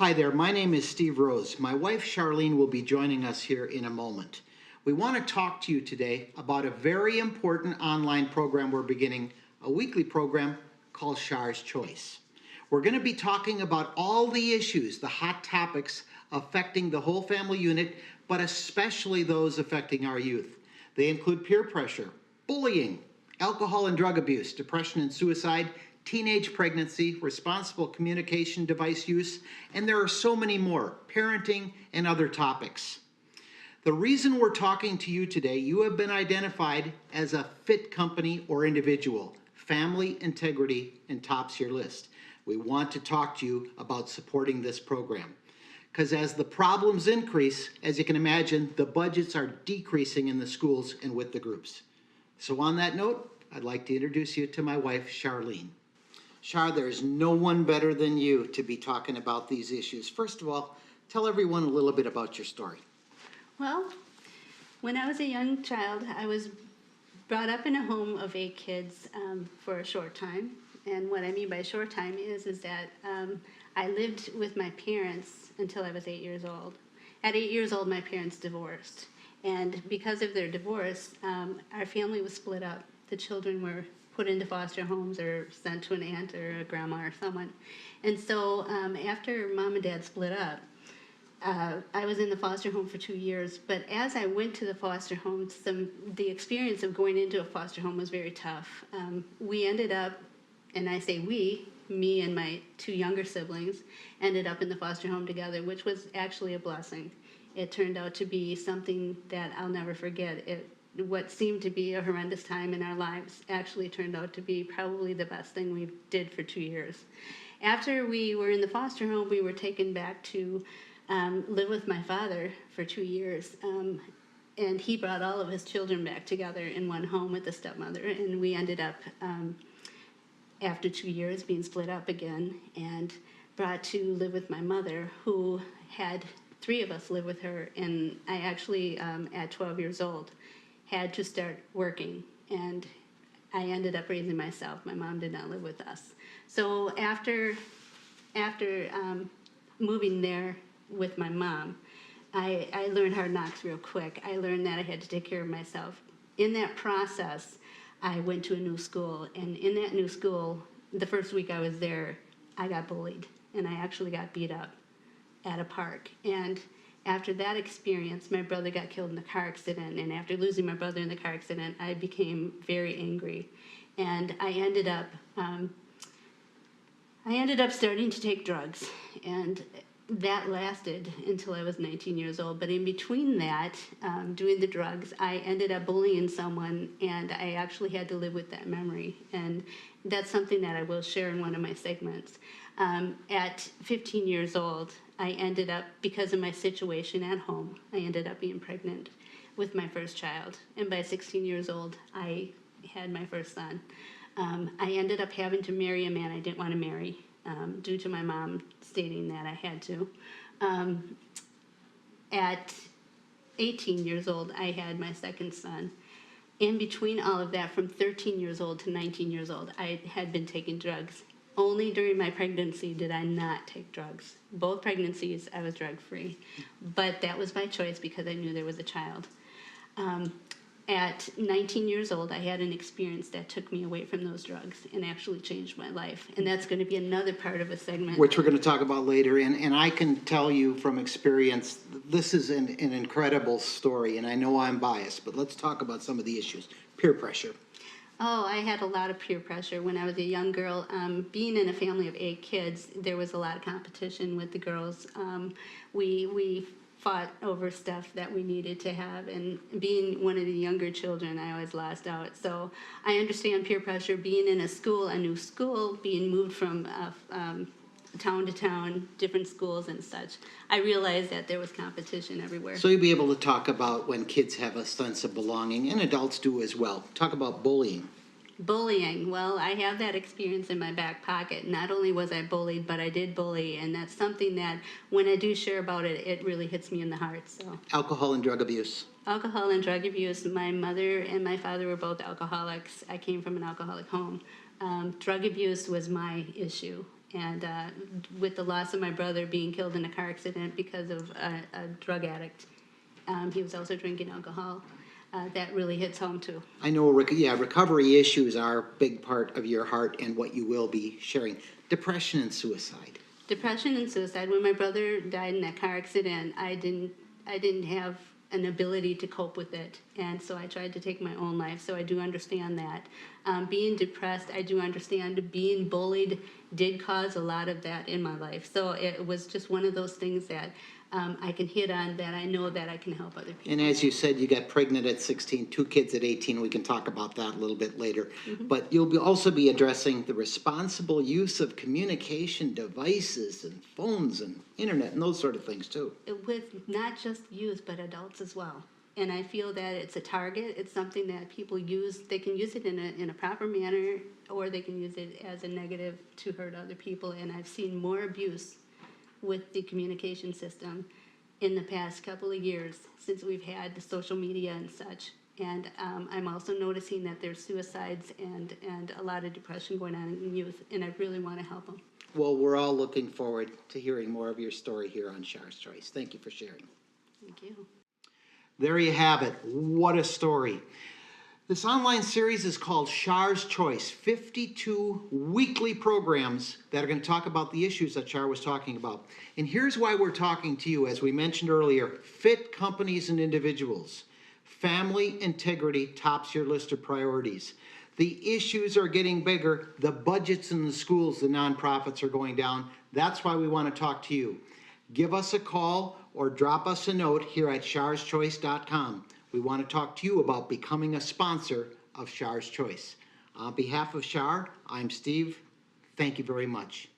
Hi there, my name is Steve Rose. My wife Charlene will be joining us here in a moment. We want to talk to you today about a very important online program we're beginning, a weekly program called Char's Choice. We're going to be talking about all the issues, the hot topics affecting the whole family unit, but especially those affecting our youth. They include peer pressure, bullying, alcohol and drug abuse, depression and suicide, teenage pregnancy, responsible communication device use, and there are so many more, parenting and other topics. The reason we're talking to you today, you have been identified as a fit company or individual. Family integrity and tops your list. We want to talk to you about supporting this program. Because as the problems increase, as you can imagine, the budgets are decreasing in the schools and with the groups. So on that note, I'd like to introduce you to my wife, Charlene. Char, there's no one better than you to be talking about these issues. First of all, tell everyone a little bit about your story. Well, when I was a young child, I was brought up in a home of 8 kids for a short time. And what I mean by short time is that I lived with my parents until I was 8 years old. At 8 years old, my parents divorced. And because of their divorce, our family was split up. The children were put into foster homes or sent to an aunt or a grandma or someone. And so after mom and dad split up, I was in the foster home for 2 years. But as I went to the foster home, the experience of going into a foster home was very tough. We ended up, and I say we, me and my 2 younger siblings, ended up in the foster home together, which was actually a blessing. It turned out to be something that I'll never forget. What seemed to be a horrendous time in our lives actually turned out to be probably the best thing we did for 2 years. After we were in the foster home, we were taken back to live with my father for 2 years. And he brought all of his children back together in one home with the stepmother. And we ended up, after 2 years, being split up again and brought to live with my mother, who had 3 of us live with her. And I actually, at 12 years old, had to start working, and I ended up raising myself. My mom did not live with us. So after moving there with my mom, I learned hard knocks real quick. I learned that I had to take care of myself. In that process, I went to a new school, and in that new school, the first week I was there, I got bullied, and I actually got beat up at a park. And after that experience, my brother got killed in a car accident, and after losing my brother in the car accident, I became very angry, and I ended up starting to take drugs, and that lasted until I was 19 years old. But in between that, doing the drugs, I ended up bullying someone, and I actually had to live with that memory, and that's something that I will share in one of my segments. At 15 years old, I ended up, because of my situation at home, I ended up being pregnant with my first child. And by 16 years old, I had my first son. I ended up having to marry a man I didn't want to marry due to my mom stating that I had to. At 18 years old, I had my second son. In between all of that, from 13 years old to 19 years old, I had been taking drugs. Only during my pregnancy did I not take drugs. Both pregnancies, I was drug-free. But that was by choice because I knew there was a child. At 19 years old, I had an experience that took me away from those drugs and actually changed my life. And that's going to be another part of a segment. Which we're going to talk about later. And I can tell you from experience, this is an incredible story. And I know I'm biased, but let's talk about some of the issues. Peer pressure. Oh, I had a lot of peer pressure when I was a young girl. Being in a family of 8 kids, there was a lot of competition with the girls. We fought over stuff that we needed to have, and being one of the younger children, I always lost out. So I understand peer pressure, being in a new school, being moved from town to town, different schools and such. I realized that there was competition everywhere. So you'll be able to talk about when kids have a sense of belonging, and adults do as well. Talk about bullying. Bullying. Well, I have that experience in my back pocket. Not only was I bullied, but I did bully, and that's something that when I do share about it, it really hits me in the heart. So, alcohol and drug abuse. Alcohol and drug abuse. My mother and my father were both alcoholics. I came from an alcoholic home. Drug abuse was my issue, And with the loss of my brother being killed in a car accident because of a drug addict, he was also drinking alcohol. That really hits home too. I know, recovery issues are a big part of your heart and what you will be sharing. Depression and suicide. Depression and suicide. When my brother died in that car accident, I didn't have an ability to cope with it, and so I tried to take my own life. So I do understand that. Being depressed, I do understand. Being bullied did cause a lot of that in my life. So it was just one of those things that I can hit on, that I know that I can help other people. And as you said, you got pregnant at 16, 2 kids at 18. We can talk about that a little bit later. But you'll also be addressing the responsible use of communication devices and phones and internet and those sort of things too. With not just youth, but adults as well. And I feel that it's a target. It's something that people use. They can use it in a proper manner, or they can use it as a negative to hurt other people. And I've seen more abuse with the communication system in the past couple of years since we've had the social media and such. And I'm also noticing that there's suicides and a lot of depression going on in youth, and I really want to help them. Well, we're all looking forward to hearing more of your story here on Char's Choice. Thank you for sharing. Thank you. There you have it. What a story. This online series is called Char's Choice, 52 weekly programs that are going to talk about the issues that Char was talking about. And here's why we're talking to you. As we mentioned earlier, fit companies and individuals. Family integrity tops your list of priorities. The issues are getting bigger. The budgets in the schools, the nonprofits are going down. That's why we want to talk to you. Give us a call or drop us a note here at charschoice.com. We want to talk to you about becoming a sponsor of Char's Choice. On behalf of Char, I'm Steve. Thank you very much.